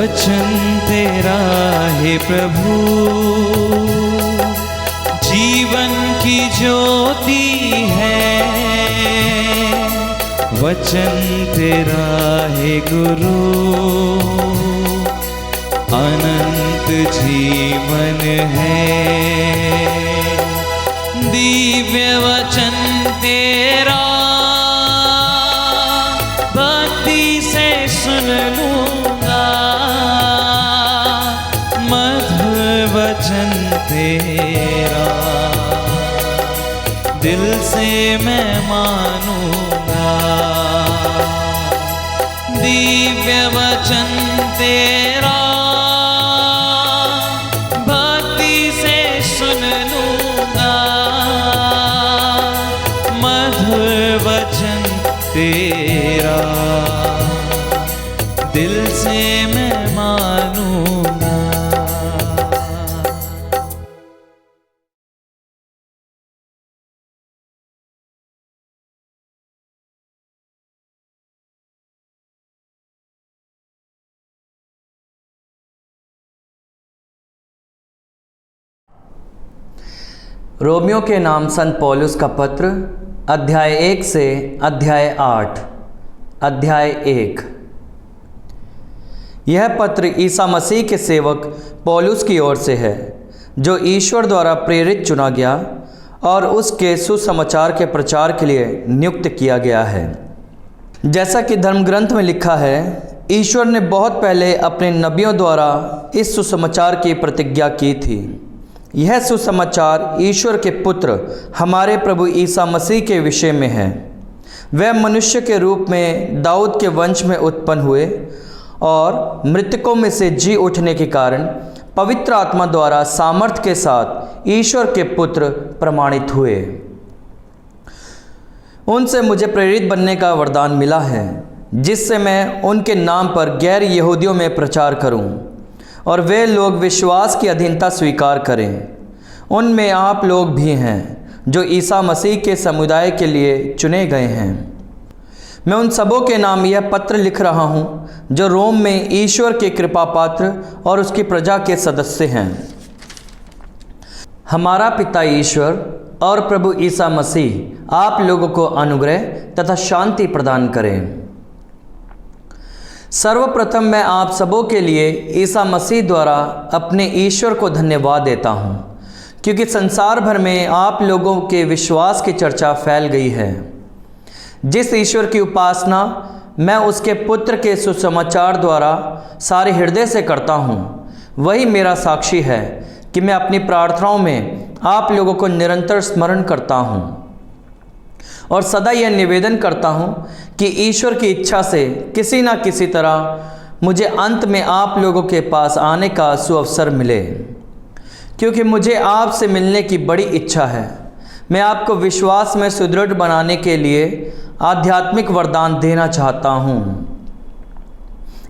वचन तेरा है प्रभु, जीवन की ज्योति है। वचन तेरा है गुरु, अनंत जीवन है। दिव्य वचन तेरा भक्ति से सुन लूंगा, मधुर वचन तेरा दिल से मैं मानूंगा। दिव्य वचन तेरा भक्ति से सुन लूंगा, मधुर वचन तेरा दिल से मैं मानूंगा। रोमियो के नाम संत पौलुस का पत्र, अध्याय 1 से अध्याय 8। अध्याय 1। यह पत्र ईसा मसीह के सेवक पौलुस की ओर से है, जो ईश्वर द्वारा प्रेरित चुना गया और उसके सुसमाचार के प्रचार के लिए नियुक्त किया गया है। जैसा कि धर्म ग्रंथ में लिखा है, ईश्वर ने बहुत पहले अपने नबियों द्वारा इस सुसमाचार की प्रतिज्ञा की थी। यह सुसमाचार ईश्वर के पुत्र हमारे प्रभु ईसा मसीह के विषय में है। वह मनुष्य के रूप में दाऊद के वंश में उत्पन्न हुए और मृतकों में से जी उठने के कारण पवित्र आत्मा द्वारा सामर्थ्य के साथ ईश्वर के पुत्र प्रमाणित हुए। उनसे मुझे प्रेरित बनने का वरदान मिला है, जिससे मैं उनके नाम पर गैर यहूदियों में प्रचार करूं और वे लोग विश्वास की अधीनता स्वीकार करें। उनमें आप लोग भी हैं, जो ईसा मसीह के समुदाय के लिए चुने गए हैं। मैं उन सबों के नाम यह पत्र लिख रहा हूँ, जो रोम में ईश्वर के कृपा पात्र और उसकी प्रजा के सदस्य हैं। हमारा पिता ईश्वर और प्रभु ईसा मसीह आप लोगों को अनुग्रह तथा शांति प्रदान करें। सर्वप्रथम मैं आप सबों के लिए ईसा मसीह द्वारा अपने ईश्वर को धन्यवाद देता हूँ, क्योंकि संसार भर में आप लोगों के विश्वास की चर्चा फैल गई है। जिस ईश्वर की उपासना मैं उसके पुत्र के सुसमाचार द्वारा सारे हृदय से करता हूँ, वही मेरा साक्षी है कि मैं अपनी प्रार्थनाओं में आप लोगों को निरंतर स्मरण करता हूँ और सदा यह निवेदन करता हूँ कि ईश्वर की इच्छा से किसी न किसी तरह मुझे अंत में आप लोगों के पास आने का सुअवसर मिले, क्योंकि मुझे आपसे मिलने की बड़ी इच्छा है। मैं आपको विश्वास में सुदृढ़ बनाने के लिए आध्यात्मिक वरदान देना चाहता हूँ,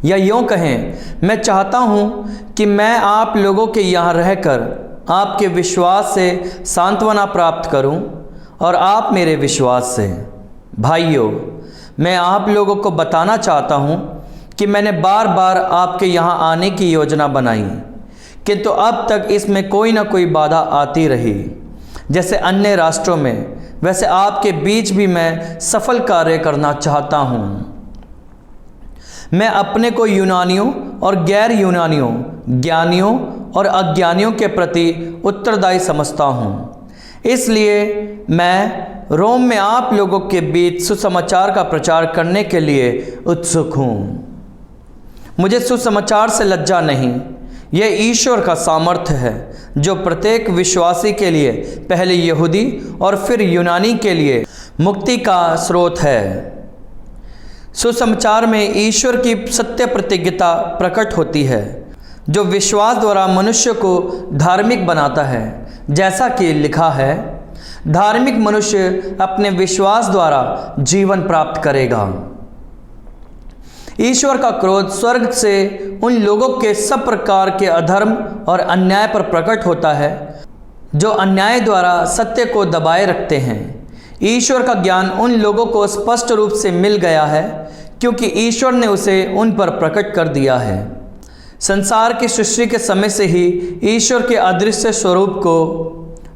या यूँ कहें, मैं चाहता हूँ कि मैं आप लोगों के यहाँ रहकर आपके विश्वास से सांत्वना प्राप्त करूँ और आप मेरे विश्वास से। भाइयों, मैं आप लोगों को बताना चाहता हूँ कि मैंने बार बार आपके यहाँ आने की योजना बनाई, किंतु अब तक इसमें कोई ना कोई बाधा आती रही। जैसे अन्य राष्ट्रों में, वैसे आपके बीच भी मैं सफल कार्य करना चाहता हूँ। मैं अपने को यूनानियों और गैर यूनानियों, ज्ञानियों और अज्ञानियों के प्रति उत्तरदायी समझता हूँ। इसलिए मैं रोम में आप लोगों के बीच सुसमाचार का प्रचार करने के लिए उत्सुक हूँ। मुझे सुसमाचार से लज्जा नहीं, यह ईश्वर का सामर्थ्य है, जो प्रत्येक विश्वासी के लिए पहले यहूदी और फिर यूनानी के लिए मुक्ति का स्रोत है। सुसमाचार में ईश्वर की सत्य प्रतिज्ञता प्रकट होती है, जो विश्वास द्वारा मनुष्य को धार्मिक बनाता है। जैसा कि लिखा है, धार्मिक मनुष्य अपने विश्वास द्वारा जीवन प्राप्त करेगा। ईश्वर का क्रोध स्वर्ग से उन लोगों के सब प्रकार के अधर्म और अन्याय पर प्रकट होता है, जो अन्याय द्वारा सत्य को दबाए रखते हैं। ईश्वर का ज्ञान उन लोगों को स्पष्ट रूप से मिल गया है, क्योंकि ईश्वर ने उसे उन पर प्रकट कर दिया है। संसार की सृष्टि के समय से ही ईश्वर के अदृश्य स्वरूप को,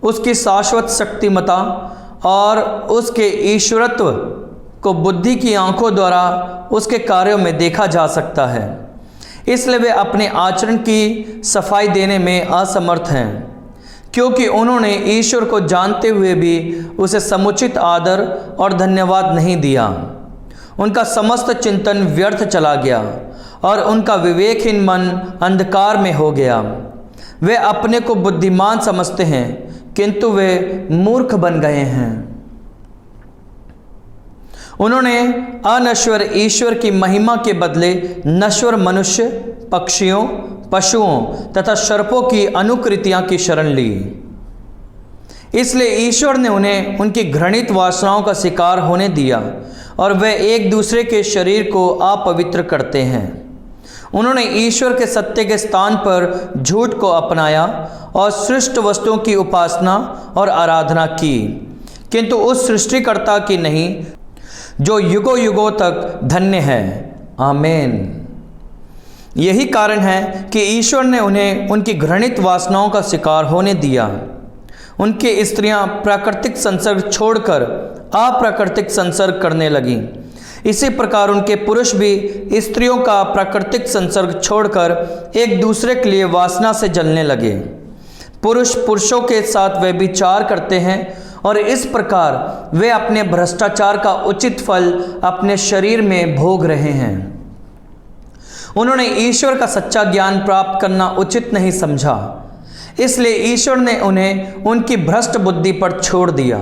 उसकी शाश्वत शक्तिमता और उसके ईश्वरत्व को बुद्धि की आंखों द्वारा उसके कार्यों में देखा जा सकता है। इसलिए वे अपने आचरण की सफाई देने में असमर्थ हैं, क्योंकि उन्होंने ईश्वर को जानते हुए भी उसे समुचित आदर और धन्यवाद नहीं दिया। उनका समस्त चिंतन व्यर्थ चला गया और उनका विवेकहीन मन अंधकार में हो गया। वे अपने को बुद्धिमान समझते हैं, किंतु वे मूर्ख बन गए हैं। उन्होंने अनश्वर ईश्वर की महिमा के बदले नश्वर मनुष्य, पक्षियों, पशुओं तथा सर्पों की अनुकृतियां की शरण ली। इसलिए ईश्वर ने उन्हें उनकी घृणित वासनाओं का शिकार होने दिया और वे एक दूसरे के शरीर को अपवित्र करते हैं। उन्होंने ईश्वर के सत्य के स्थान पर झूठ को अपनाया और सृष्ट वस्तुओं की उपासना और आराधना की, किंतु उस सृष्टिकर्ता की नहीं जो युगों युगों तक धन्य है। आमीन। यही कारण है कि ईश्वर ने उन्हें उनकी घृणित वासनाओं का शिकार होने दिया। उनकी स्त्रियां प्राकृतिक संसर्ग छोड़कर अप्राकृतिक संसर्ग करने लगीं। इसी प्रकार उनके पुरुष भी स्त्रियों का प्राकृतिक संसर्ग छोड़कर एक दूसरे के लिए वासना से जलने लगे। पुरुष पुरुषों के साथ व्यभिचार करते हैं और इस प्रकार वे अपने भ्रष्टाचार का उचित फल अपने शरीर में भोग रहे हैं। उन्होंने ईश्वर का सच्चा ज्ञान प्राप्त करना उचित नहीं समझा, इसलिए ईश्वर ने उन्हें उनकी भ्रष्ट बुद्धि पर छोड़ दिया,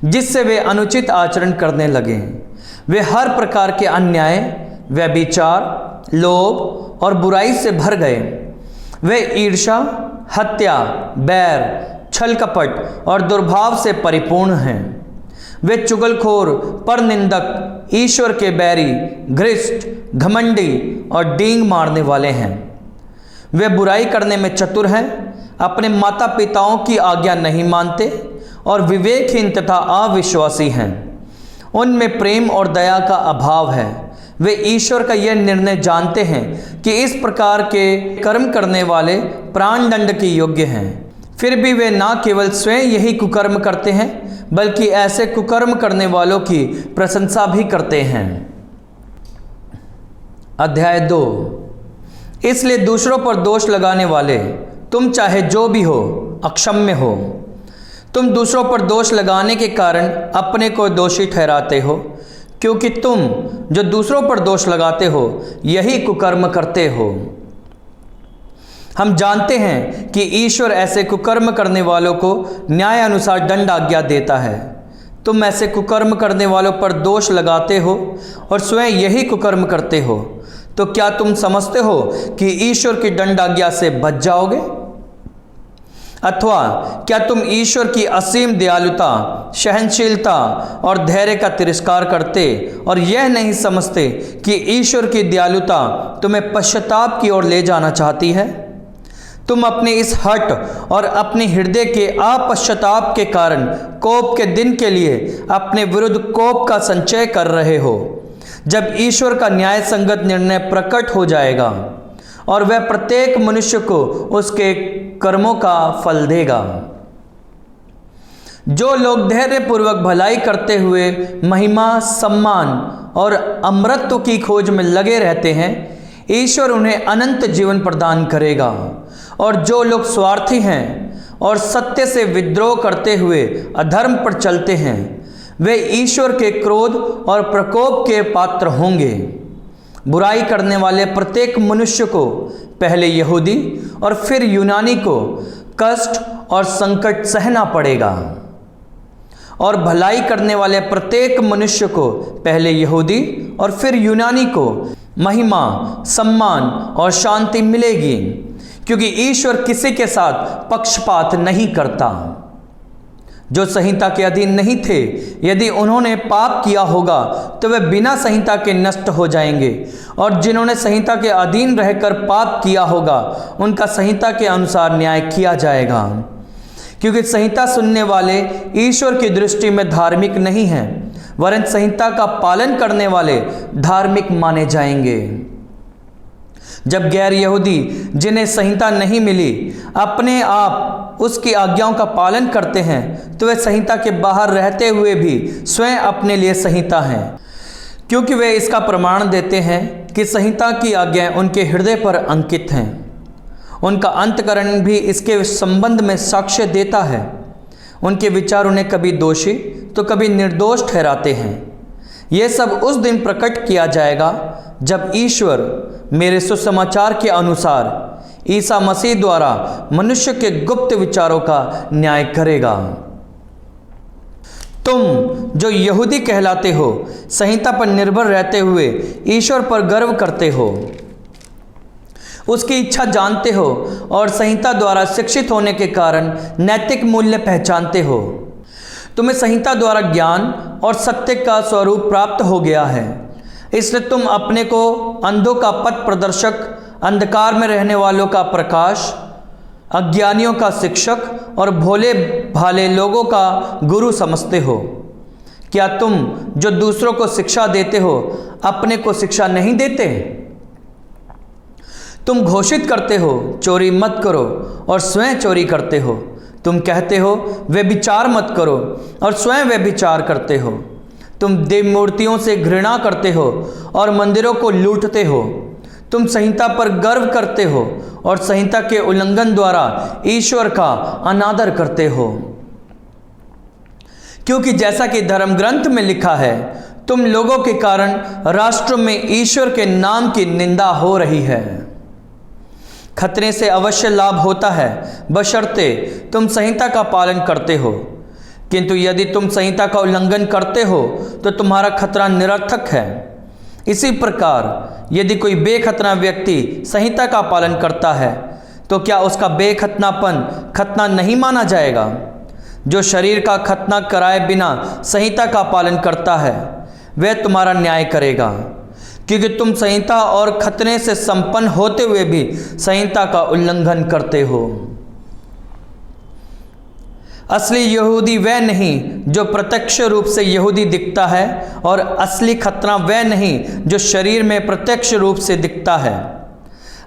जिससे वे अनुचित आचरण करने लगे। वे हर प्रकार के अन्याय, व्यभिचार, लोभ और बुराई से भर गए। वे ईर्ष्या, हत्या, बैर, छल कपट और दुर्भाव से परिपूर्ण हैं। वे चुगलखोर, परनिंदक, ईश्वर के बैरी, घृष्ट, घमंडी और डींग मारने वाले हैं। वे बुराई करने में चतुर हैं, अपने माता पिताओं की आज्ञा नहीं मानते और विवेकहीन तथा अविश्वासी हैं। उनमें प्रेम और दया का अभाव है। वे ईश्वर का यह निर्णय जानते हैं कि इस प्रकार के कर्म करने वाले प्राण दंड के योग्य हैं। फिर भी वे न केवल स्वयं यही कुकर्म करते हैं, बल्कि ऐसे कुकर्म करने वालों की प्रशंसा भी करते हैं। अध्याय 2। इसलिए दूसरों पर दोष लगाने वाले, तुम चाहे जो भी हो, अक्षम्य हो। तुम दूसरों पर दोष लगाने के कारण अपने को दोषी ठहराते हो, क्योंकि तुम जो दूसरों पर दोष लगाते हो यही कुकर्म करते हो। हम जानते हैं कि ईश्वर ऐसे कुकर्म करने वालों को न्याय अनुसार दंड आज्ञा देता है। तुम ऐसे कुकर्म करने वालों पर दोष लगाते हो और स्वयं यही कुकर्म करते हो, तो क्या तुम समझते हो कि ईश्वर की दंड आज्ञा से बच जाओगे? अथवा क्या तुम ईश्वर की असीम दयालुता, सहनशीलता और धैर्य का तिरस्कार करते और यह नहीं समझते कि ईश्वर की दयालुता तुम्हें पश्चाताप की ओर ले जाना चाहती है? तुम अपने इस हठ और अपने हृदय के अपश्चाताप के कारण कोप के दिन के लिए अपने विरुद्ध कोप का संचय कर रहे हो, जब ईश्वर का न्याय संगत निर्णय प्रकट हो जाएगा और वह प्रत्येक मनुष्य को उसके कर्मों का फल देगा। जो लोग धैर्यपूर्वक भलाई करते हुए महिमा, सम्मान और अमरत्व की खोज में लगे रहते हैं, ईश्वर उन्हें अनंत जीवन प्रदान करेगा। और जो लोग स्वार्थी हैं और सत्य से विद्रोह करते हुए अधर्म पर चलते हैं, वे ईश्वर के क्रोध और प्रकोप के पात्र होंगे। बुराई करने वाले प्रत्येक मनुष्य को, पहले यहूदी और फिर यूनानी को, कष्ट और संकट सहना पड़ेगा। और भलाई करने वाले प्रत्येक मनुष्य को, पहले यहूदी और फिर यूनानी को, महिमा, सम्मान और शांति मिलेगी, क्योंकि ईश्वर किसी के साथ पक्षपात नहीं करता। जो संहिता के अधीन नहीं थे, यदि उन्होंने पाप किया होगा तो वे बिना संहिता के नष्ट हो जाएंगे, और जिन्होंने संहिता के अधीन रहकर पाप किया होगा उनका संहिता के अनुसार न्याय किया जाएगा। क्योंकि संहिता सुनने वाले ईश्वर की दृष्टि में धार्मिक नहीं हैं, वरन संहिता का पालन करने वाले धार्मिक माने जाएंगे। जब गैर यहूदी जिन्हें संहिता नहीं मिली अपने आप उसकी आज्ञाओं का पालन करते हैं, तो वे संहिता के बाहर रहते हुए भी स्वयं अपने लिए संहिता हैं, क्योंकि वे इसका प्रमाण देते हैं कि संहिता की आज्ञाएं उनके हृदय पर अंकित हैं। उनका अंतःकरण भी इसके संबंध में साक्ष्य देता है। उनके विचार उन्हें कभी दोषी तो कभी निर्दोष ठहराते हैं। यह सब उस दिन प्रकट किया जाएगा जब ईश्वर मेरे सुसमाचार के अनुसार ईसा मसीह द्वारा मनुष्य के गुप्त विचारों का न्याय करेगा। तुम जो यहूदी कहलाते हो, संहिता पर निर्भर रहते हुए ईश्वर पर गर्व करते हो, उसकी इच्छा जानते हो और संहिता द्वारा शिक्षित होने के कारण नैतिक मूल्य पहचानते हो। तुम्हें संहिता द्वारा ज्ञान और सत्य का स्वरूप प्राप्त हो गया है, इसलिए तुम अपने को अंधों का पथ प्रदर्शक, अंधकार में रहने वालों का प्रकाश, अज्ञानियों का शिक्षक और भोले भाले लोगों का गुरु समझते हो। क्या तुम जो दूसरों को शिक्षा देते हो अपने को शिक्षा नहीं देते? तुम घोषित करते हो चोरी मत करो और स्वयं चोरी करते हो। तुम कहते हो व्यभिचार मत करो और स्वयं व्यभिचार करते हो। तुम देव मूर्तियों से घृणा करते हो और मंदिरों को लूटते हो। तुम संहिता पर गर्व करते हो और संहिता के उल्लंघन द्वारा ईश्वर का अनादर करते हो। क्योंकि जैसा कि धर्म ग्रंथ में लिखा है, तुम लोगों के कारण राष्ट्रों में ईश्वर के नाम की निंदा हो रही है। खतरे से अवश्य लाभ होता है बशर्ते तुम संहिता का पालन करते हो, किंतु यदि तुम संहिता का उल्लंघन करते हो तो तुम्हारा खतरा निरर्थक है। इसी प्रकार यदि कोई बेखतना व्यक्ति संहिता का पालन करता है तो क्या उसका बेखतनापन खतना नहीं माना जाएगा? जो शरीर का खतना कराए बिना संहिता का पालन करता है वह तुम्हारा न्याय करेगा, क्योंकि तुम संहिता और खतने से संपन्न होते हुए भी संहिता का उल्लंघन करते हो। असली यहूदी वह नहीं जो प्रत्यक्ष रूप से यहूदी दिखता है, और असली खतना वह नहीं जो शरीर में प्रत्यक्ष रूप से दिखता है।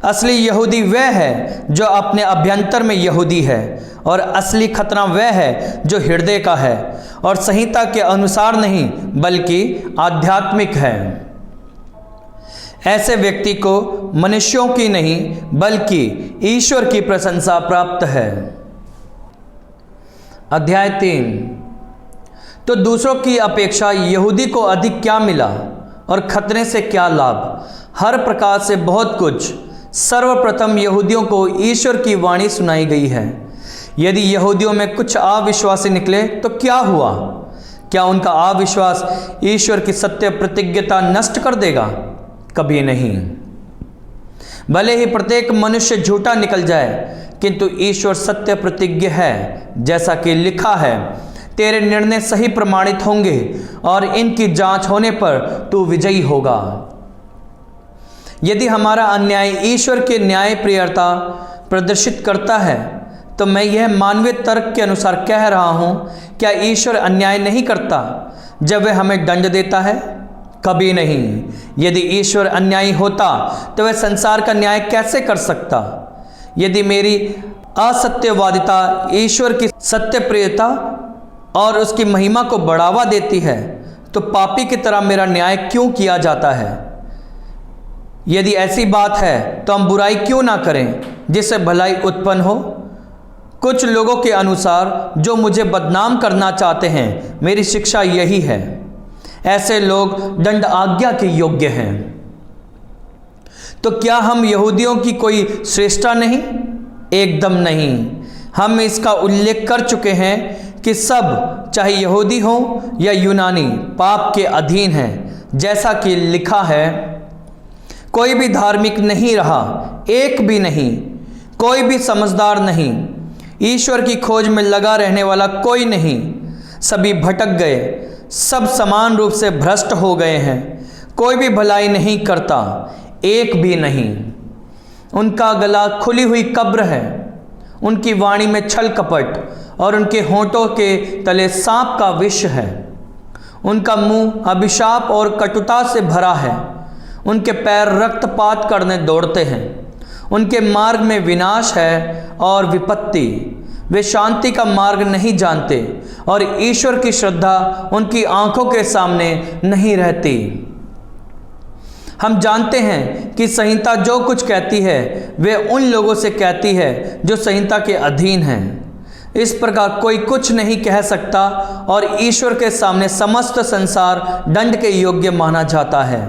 असली यहूदी वह है जो अपने अभ्यंतर में यहूदी है, और असली खतना वह है जो हृदय का है और संहिता के अनुसार नहीं बल्कि आध्यात्मिक है। ऐसे व्यक्ति को मनुष्यों की नहीं बल्कि ईश्वर की प्रशंसा प्राप्त है। अध्याय 3। तो दूसरों की अपेक्षा यहूदी को अधिक क्या मिला और खतने से क्या लाभ? हर प्रकार से बहुत कुछ। सर्वप्रथम यहूदियों को ईश्वर की वाणी सुनाई गई है। यदि यहूदियों में कुछ अविश्वासी निकले तो क्या हुआ? क्या उनका अविश्वास ईश्वर की सत्य प्रतिज्ञता नष्ट कर देगा? कभी नहीं। भले ही प्रत्येक मनुष्य झूठा निकल जाए, किंतु ईश्वर सत्य प्रतिज्ञ है, जैसा कि लिखा है, तेरे निर्णय सही प्रमाणित होंगे और इनकी जांच होने पर तू विजयी होगा। यदि हमारा अन्याय ईश्वर के न्याय प्रियता प्रदर्शित करता है तो मैं यह मानवीय तर्क के अनुसार कह रहा हूं, क्या ईश्वर अन्याय नहीं करता जब वह हमें दंड देता है? कभी नहीं। यदि ईश्वर अन्यायी होता तो वह संसार का न्याय कैसे कर सकता? यदि मेरी असत्यवादिता ईश्वर की सत्यप्रियता और उसकी महिमा को बढ़ावा देती है तो पापी की तरह मेरा न्याय क्यों किया जाता है? यदि ऐसी बात है तो हम बुराई क्यों ना करें जिससे भलाई उत्पन्न हो? कुछ लोगों के अनुसार जो मुझे बदनाम करना चाहते हैं, मेरी शिक्षा यही है। ऐसे लोग दंड आज्ञा के योग्य हैं। तो क्या हम यहूदियों की कोई श्रेष्ठता नहीं? एकदम नहीं। हम इसका उल्लेख कर चुके हैं कि सब, चाहे यहूदी हो या यूनानी, पाप के अधीन हैं, जैसा कि लिखा है, कोई भी धार्मिक नहीं रहा, एक भी नहीं, कोई भी समझदार नहीं, ईश्वर की खोज में लगा रहने वाला कोई नहीं। सभी भटक गए, सब समान रूप से भ्रष्ट हो गए हैं, कोई भी भलाई नहीं करता, एक भी नहीं। उनका गला खुली हुई कब्र है, उनकी वाणी में छल कपट और उनके होंठों के तले सांप का विष है। उनका मुंह अभिशाप और कटुता से भरा है, उनके पैर रक्तपात करने दौड़ते हैं। उनके मार्ग में विनाश है और विपत्ति। वे शांति का मार्ग नहीं जानते और ईश्वर की श्रद्धा उनकी आंखों के सामने नहीं रहती। हम जानते हैं कि संहिता जो कुछ कहती है वे उन लोगों से कहती है जो संहिता के अधीन हैं। इस प्रकार कोई कुछ नहीं कह सकता और ईश्वर के सामने समस्त संसार दंड के योग्य माना जाता है,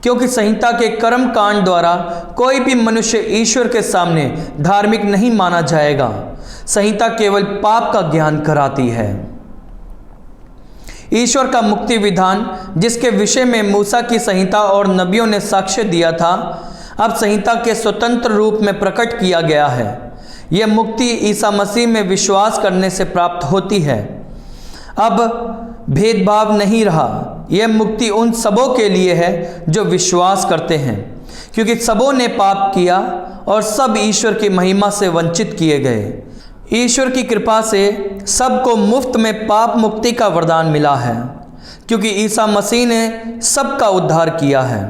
क्योंकि संहिता के कर्म कांड द्वारा कोई भी मनुष्य ईश्वर के सामने धार्मिक नहीं माना जाएगा। संहिता केवल पाप का ज्ञान कराती है। ईश्वर का मुक्ति विधान, जिसके विषय में मूसा की संहिता और नबियों ने साक्ष्य दिया था, अब संहिता के स्वतंत्र रूप में प्रकट किया गया है। यह मुक्ति ईसा मसीह में विश्वास करने से प्राप्त होती है। अब भेदभाव नहीं रहा। यह मुक्ति उन सबों के लिए है जो विश्वास करते हैं, क्योंकि सबों ने पाप किया और सब ईश्वर की महिमा से वंचित किए गए। ईश्वर की कृपा से सबको मुफ्त में पाप मुक्ति का वरदान मिला है, क्योंकि ईसा मसीह ने सबका उद्धार किया है।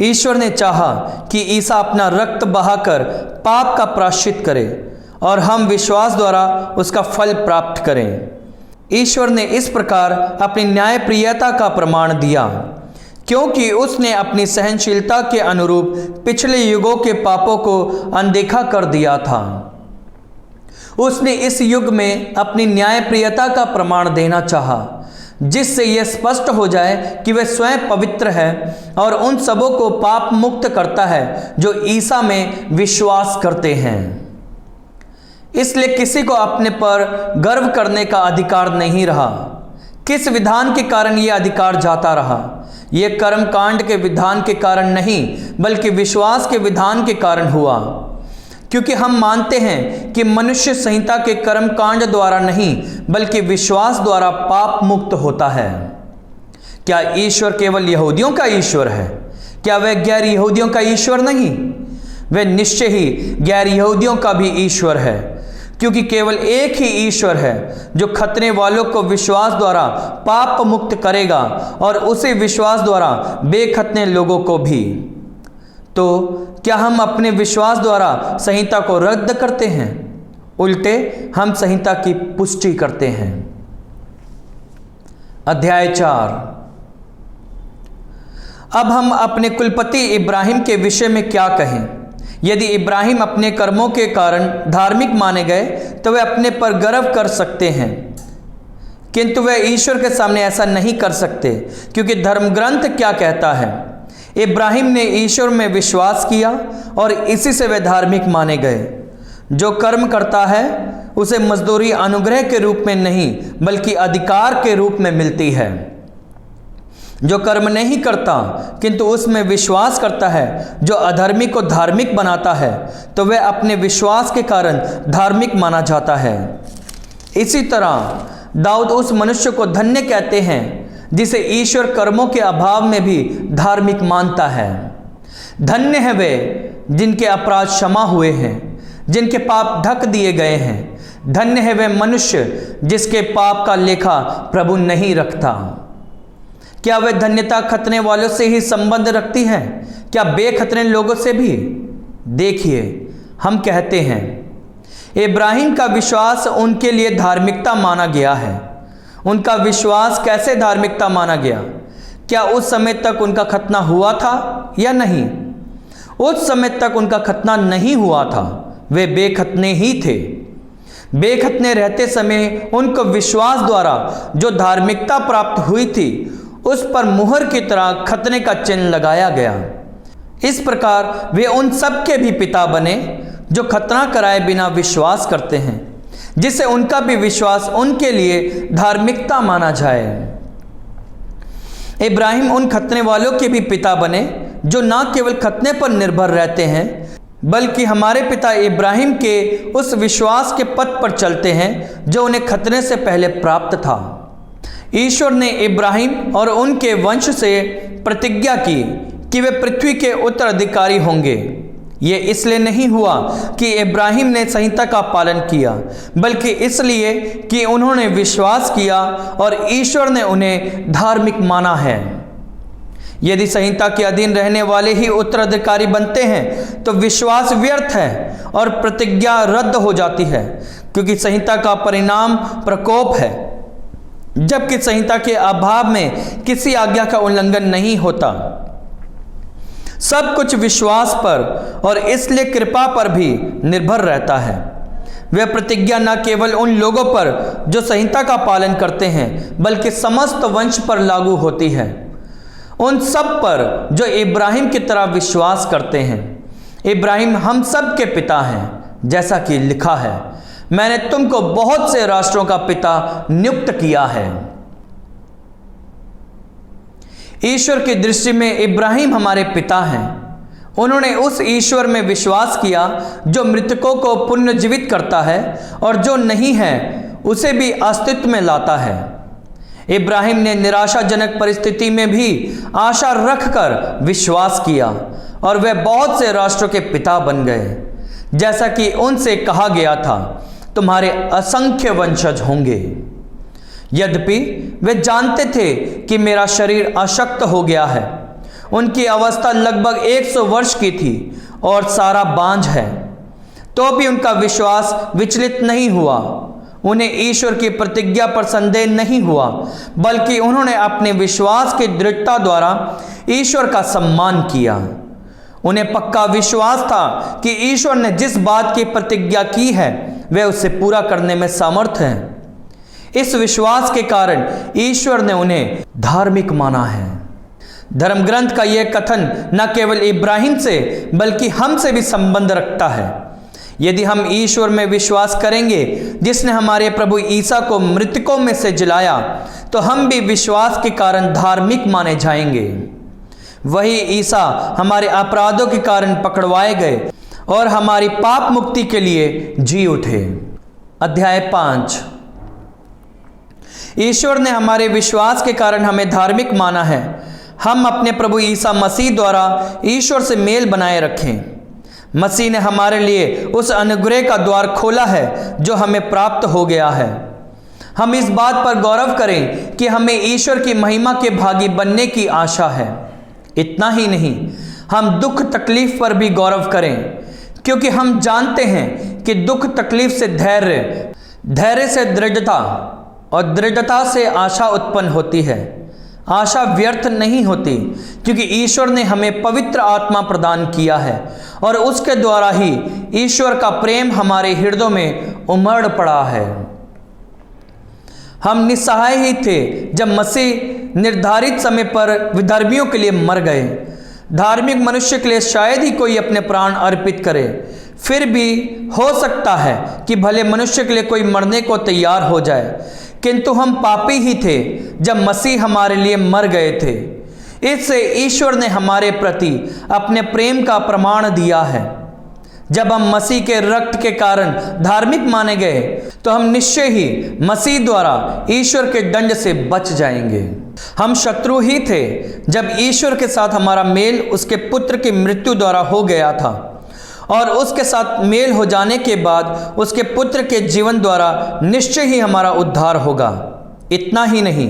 ईश्वर ने चाहा कि ईसा अपना रक्त बहाकर पाप का प्रायश्चित करे और हम विश्वास द्वारा उसका फल प्राप्त करें। ईश्वर ने इस प्रकार अपनी न्यायप्रियता का प्रमाण दिया, क्योंकि उसने अपनी सहनशीलता के अनुरूप पिछले युगों के पापों को अनदेखा कर दिया था। उसने इस युग में अपनी न्यायप्रियता का प्रमाण देना चाहा, जिससे यह स्पष्ट हो जाए कि वह स्वयं पवित्र है और उन सबों को पाप मुक्त करता है जो ईसा में विश्वास करते हैं। इसलिए किसी को अपने पर गर्व करने का अधिकार नहीं रहा। किस विधान के कारण यह अधिकार जाता रहा? यह कर्म कांड के विधान के कारण नहीं, बल्कि विश्वास के विधान के कारण हुआ, क्योंकि हम मानते हैं कि मनुष्य संहिता के कर्म कांड द्वारा नहीं, बल्कि विश्वास द्वारा पाप मुक्त होता है। क्या ईश्वर केवल यहूदियों का ईश्वर है? क्या वह गैर यहूदियों का ईश्वर नहीं? वह निश्चय ही गैर यहूदियों का भी ईश्वर है, क्योंकि केवल एक ही ईश्वर है जो खतने वालों को विश्वास द्वारा पाप मुक्त करेगा और उसी विश्वास द्वारा बेखतने लोगों को भी। तो क्या हम अपने विश्वास द्वारा संहिता को रद्द करते हैं? उल्टे हम संहिता की पुष्टि करते हैं। अध्याय 4। अब हम अपने कुलपति इब्राहिम के विषय में क्या कहें? यदि इब्राहिम अपने कर्मों के कारण धार्मिक माने गए तो वे अपने पर गर्व कर सकते हैं, किंतु वे ईश्वर के सामने ऐसा नहीं कर सकते, क्योंकि धर्मग्रंथ क्या कहता है? इब्राहिम ने ईश्वर में विश्वास किया और इसी से वे धार्मिक माने गए। जो कर्म करता है उसे मजदूरी अनुग्रह के रूप में नहीं, बल्कि अधिकार के रूप में मिलती है। जो कर्म नहीं करता किंतु उसमें विश्वास करता है जो अधर्मी को धार्मिक बनाता है, तो वह अपने विश्वास के कारण धार्मिक माना जाता है। इसी तरह दाऊद उस मनुष्य को धन्य कहते हैं जिसे ईश्वर कर्मों के अभाव में भी धार्मिक मानता है। धन्य है वे जिनके अपराध क्षमा हुए हैं, जिनके पाप ढक दिए गए हैं। धन्य है वे मनुष्य जिसके पाप का लेखा प्रभु नहीं रखता। क्या वह धन्यता खतने वालों से ही संबंध रखती है? क्या बेखतने लोगों से भी? देखिए, हम कहते हैं इब्राहिम का विश्वास उनके लिए धार्मिकता माना गया है। उनका विश्वास कैसे धार्मिकता माना गया? क्या उस समय तक उनका खतना हुआ था या नहीं? उस समय तक उनका खतना नहीं हुआ था, वे बेखतने ही थे। बेखतने रहते समय उनको विश्वास द्वारा जो धार्मिकता प्राप्त हुई थी उस पर मुहर की तरह खतने का चिन्ह लगाया गया। इस प्रकार वे उन सब के भी पिता बने जो खतना कराए बिना विश्वास करते हैं, जिससे उनका भी विश्वास उनके लिए धार्मिकता माना जाए। इब्राहिम उन खतने वालों के भी पिता बने जो न केवल खतने पर निर्भर रहते हैं, बल्कि हमारे पिता इब्राहिम के उस विश्वास के पथ पर चलते हैं जो उन्हें खतने से पहले प्राप्त था। ईश्वर ने इब्राहिम और उनके वंश से प्रतिज्ञा की कि वे पृथ्वी के उत्तराधिकारी होंगे। ये इसलिए नहीं हुआ कि इब्राहिम ने संहिता का पालन किया, बल्कि इसलिए कि उन्होंने विश्वास किया और ईश्वर ने उन्हें धार्मिक माना है। यदि संहिता के अधीन रहने वाले ही उत्तराधिकारी बनते हैं तो विश्वास व्यर्थ है और प्रतिज्ञा रद्द हो जाती है, क्योंकि संहिता का परिणाम प्रकोप है, जबकि संहिता के अभाव में किसी आज्ञा का उल्लंघन नहीं होता। सब कुछ विश्वास पर और इसलिए कृपा पर भी निर्भर रहता है। वह प्रतिज्ञा न केवल उन लोगों पर जो संहिता का पालन करते हैं, बल्कि समस्त वंश पर लागू होती है, उन सब पर जो इब्राहिम की तरह विश्वास करते हैं। इब्राहिम हम सब के पिता हैं, जैसा कि लिखा है, मैंने तुमको बहुत से राष्ट्रों का पिता नियुक्त किया है। ईश्वर की दृष्टि में इब्राहिम हमारे पिता हैं। उन्होंने उस ईश्वर में विश्वास किया जो मृतकों को पुनर्जीवित करता है और जो नहीं है उसे भी अस्तित्व में लाता है। इब्राहिम ने निराशाजनक परिस्थिति में भी आशा रखकर विश्वास किया और वे बहुत से राष्ट्रों के पिता बन गए, जैसा कि उनसे कहा गया था, तुम्हारे असंख्य वंशज होंगे। यद्यपि वे जानते थे कि मेरा शरीर अशक्त हो गया है, उनकी अवस्था लगभग 100 वर्ष की थी और सारा बांझ है, तो भी उनका विश्वास विचलित नहीं हुआ। उन्हें ईश्वर की प्रतिज्ञा पर संदेह नहीं हुआ, बल्कि उन्होंने अपने विश्वास की दृढ़ता द्वारा ईश्वर का सम्मान किया। उन्हें पक्का विश्वास था कि ईश्वर ने जिस बात की प्रतिज्ञा की है वह उसे पूरा करने में समर्थ है। इस विश्वास के कारण ईश्वर ने उन्हें धार्मिक माना है। धर्म ग्रंथ का यह कथन न केवल इब्राहिम से बल्कि हमसे भी संबंध रखता है। यदि हम ईश्वर में विश्वास करेंगे जिसने हमारे प्रभु ईसा को मृतकों में से जिलाया, तो हम भी विश्वास के कारण धार्मिक माने जाएंगे। वही ईसा हमारे अपराधों के कारण पकड़वाए गए और हमारी पाप मुक्ति के लिए जी उठे। अध्याय 5। ईश्वर ने हमारे विश्वास के कारण हमें धार्मिक माना है। हम अपने प्रभु ईसा मसीह द्वारा ईश्वर से मेल बनाए रखें। मसीह ने हमारे लिए उस अनुग्रह का द्वार खोला है जो हमें प्राप्त हो गया है। हम इस बात पर गौरव करें कि हमें ईश्वर की महिमा के भागी बनने की आशा है। इतना ही नहीं, हम दुख तकलीफ पर भी गौरव करें, क्योंकि हम जानते हैं कि दुख तकलीफ से धैर्य, धैर्य से दृढ़ता और दृढ़ता से आशा उत्पन्न होती है। आशा व्यर्थ नहीं होती, क्योंकि ईश्वर ने हमें पवित्र आत्मा प्रदान किया है और उसके द्वारा ही ईश्वर का प्रेम हमारे हृदयों में उमड़ पड़ा है। हम निस्सहाय ही थे जब मसीह निर्धारित समय पर विधर्मियों के लिए मर गए। धार्मिक मनुष्य के लिए शायद ही कोई अपने प्राण अर्पित करे, फिर भी हो सकता है कि भले मनुष्य के लिए कोई मरने को तैयार हो जाए, किंतु हम पापी ही थे जब मसीह हमारे लिए मर गए थे। इससे ईश्वर ने हमारे प्रति अपने प्रेम का प्रमाण दिया है। जब हम मसीह के रक्त के कारण धार्मिक माने गए, तो हम निश्चय ही मसीह द्वारा ईश्वर के दंड से बच जाएंगे। हम शत्रु ही थे जब ईश्वर के साथ हमारा मेल उसके पुत्र की मृत्यु द्वारा हो गया था, और उसके साथ मेल हो जाने के बाद उसके पुत्र के जीवन द्वारा निश्चय ही हमारा उद्धार होगा। इतना ही नहीं,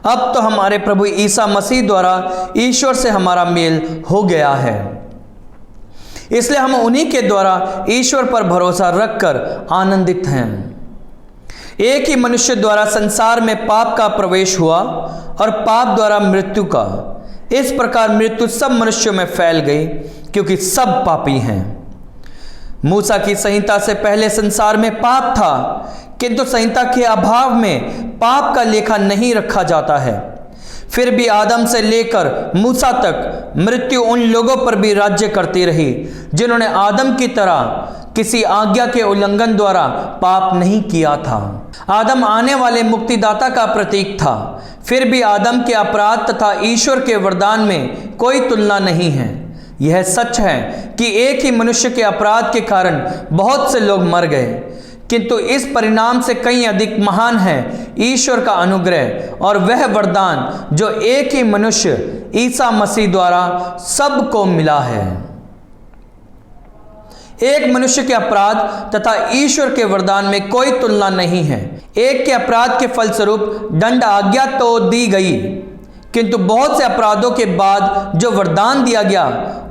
अब तो हमारे प्रभु ईसा मसीह द्वारा ईश्वर से हमारा मेल हो गया है। इसलिए हम उन्हीं के द्वारा ईश्वर पर भरोसा रखकर आनंदित हैं। एक ही मनुष्य द्वारा संसार में पाप का प्रवेश हुआ और पाप द्वारा मृत्यु का। इस प्रकार मृत्यु सब मनुष्यों में फैल गई, क्योंकि सब पापी हैं। मूसा की संहिता से पहले संसार में पाप था, किंतु संहिता के अभाव में पाप का लेखा नहीं रखा जाता है। फिर भी आदम से लेकर मूसा तक मृत्यु उन लोगों पर भी राज्य करती रही जिन्होंने आदम की तरह किसी आज्ञा के उल्लंघन द्वारा पाप नहीं किया था। आदम आने वाले मुक्तिदाता का प्रतीक था। फिर भी आदम के अपराध तथा ईश्वर के वरदान में कोई तुलना नहीं है। यह सच है कि एक ही मनुष्य के अपराध के कारण बहुत से लोग मर गए, किंतु इस परिणाम से कहीं अधिक महान है ईश्वर का अनुग्रह और वह वरदान जो एक ही मनुष्य ईसा मसीह द्वारा सबको मिला है। एक मनुष्य के अपराध तथा ईश्वर के वरदान में कोई तुलना नहीं है। एक के अपराध के फलस्वरूप दंड आज्ञा तो दी गई, किंतु बहुत से अपराधों के बाद जो वरदान दिया गया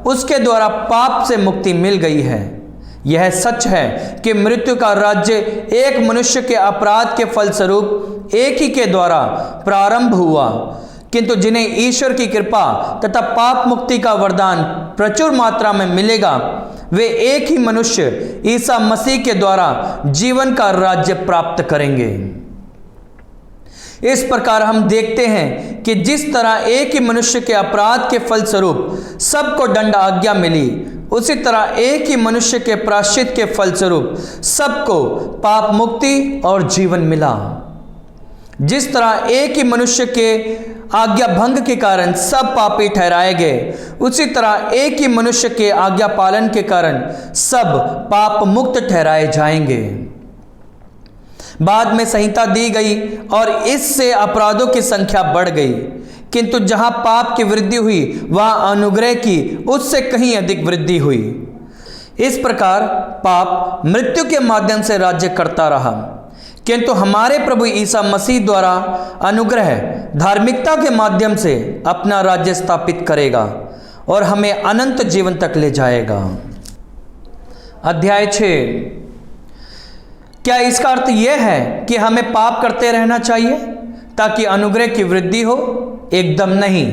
उसके द्वारा पाप से मुक्ति मिल गई है। यह सच है कि मृत्यु का राज्य एक मनुष्य के अपराध के फलस्वरूप एक ही के द्वारा प्रारंभ हुआ, किंतु जिन्हें ईश्वर की कृपा तथा पाप मुक्ति का वरदान प्रचुर मात्रा में मिलेगा वे एक ही मनुष्य ईसा मसीह के द्वारा जीवन का राज्य प्राप्त करेंगे। इस प्रकार हम देखते हैं कि जिस तरह एक ही मनुष्य के अपराध के फलस्वरूप सबको दंड आज्ञा मिली, उसी तरह एक ही मनुष्य के प्रायश्चित के फलस्वरूप सबको पाप मुक्ति और जीवन मिला। जिस तरह एक ही मनुष्य के आज्ञा भंग के कारण सब पापी ठहराए गए, उसी तरह एक ही मनुष्य के आज्ञा पालन के कारण सब पाप मुक्त ठहराए जाएंगे। बाद में संहिता दी गई और इससे अपराधों की संख्या बढ़ गई, किंतु जहां पाप की वृद्धि हुई वहां अनुग्रह की उससे कहीं अधिक वृद्धि हुई। इस प्रकार पाप मृत्यु के माध्यम से राज्य करता रहा, किंतु हमारे प्रभु ईसा मसीह द्वारा अनुग्रह धार्मिकता के माध्यम से अपना राज्य स्थापित करेगा और हमें अनंत जीवन तक ले जाएगा। अध्याय 6। क्या इसका अर्थ यह है कि हमें पाप करते रहना चाहिए ताकि अनुग्रह की वृद्धि हो? एकदम नहीं।